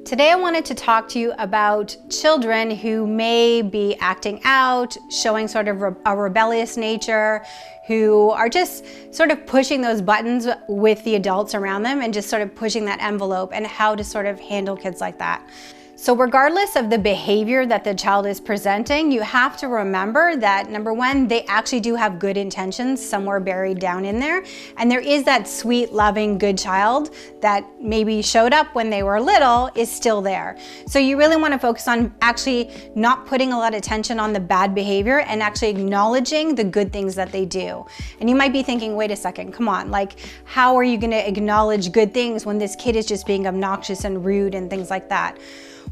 Today I wanted to talk to you about children who may be acting out, showing sort of a rebellious nature, who are just sort of pushing those buttons with the adults around them and just sort of pushing that envelope, and how to sort of handle kids like that. So regardless of the behavior that the child is presenting, you have to remember that, number one, they actually do have good intentions somewhere buried down in there. And there is that sweet, loving, good child that maybe showed up when they were little is still there. So you really want to focus on actually not putting a lot of attention on the bad behavior and actually acknowledging the good things that they do. And you might be thinking, wait a second, come on, like, how are you going to acknowledge good things when this kid is just being obnoxious and rude and things like that?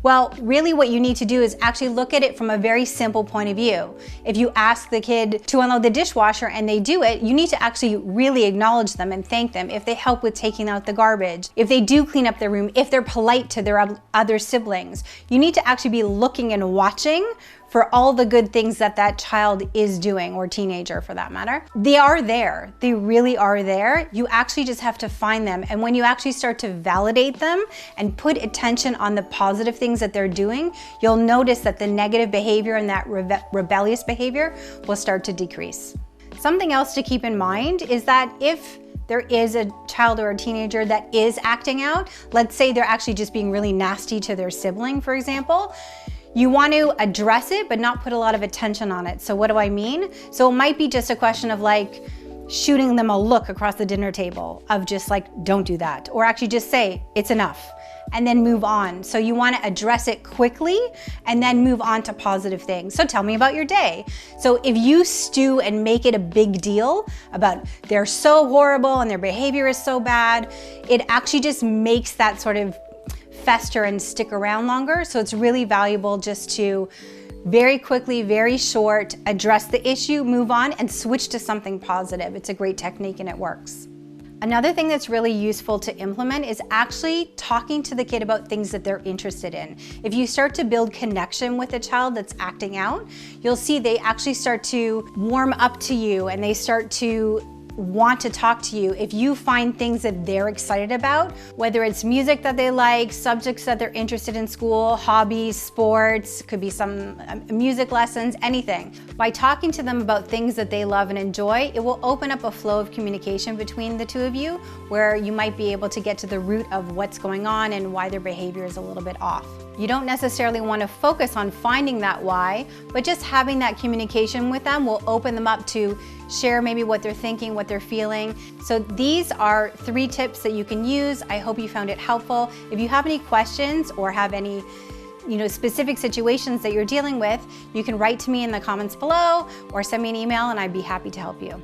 Well, really what you need to do is actually look at it from a very simple point of view. If you ask the kid to unload the dishwasher and they do it, you need to actually really acknowledge them and thank them. If they help with taking out the garbage, if they do clean up their room, if they're polite to their other siblings, you need to actually be looking and watching for all the good things that that child is doing, or teenager for that matter. They are there. They really are there. You actually just have to find them. And when you actually start to validate them and put attention on the positive things that they're doing, you'll notice that the negative behavior and that rebellious behavior will start to decrease. Something else to keep in mind is that if there is a child or a teenager that is acting out, let's say they're actually just being really nasty to their sibling, for example, you want to address it, but not put a lot of attention on it. So what do I mean? So it might be just a question of like shooting them a look across the dinner table of just like, don't do that. Or actually just say, it's enough, and then move on. So you want to address it quickly and then move on to positive things. So tell me about your day. So if you stew and make it a big deal about they're so horrible and their behavior is so bad, it actually just makes that sort of fester and stick around longer. So it's really valuable just to very quickly, very short, address the issue, move on, and switch to something positive. It's a great technique and it works. Another thing that's really useful to implement is actually talking to the kid about things that they're interested in. If you start to build connection with a child that's acting out, you'll see they actually start to warm up to you and they start to want to talk to you. If you find things that they're excited about, whether it's music that they like, subjects that they're interested in school, hobbies, sports, could be some music lessons, anything. By talking to them about things that they love and enjoy, it will open up a flow of communication between the two of you where you might be able to get to the root of what's going on and why their behavior is a little bit off. You don't necessarily want to focus on finding that why, but just having that communication with them will open them up to share maybe what they're thinking, what they're feeling. So these are 3 tips that you can use. I hope you found it helpful. If you have any questions or have any specific situations that you're dealing with, you can write to me in the comments below or send me an email and I'd be happy to help you.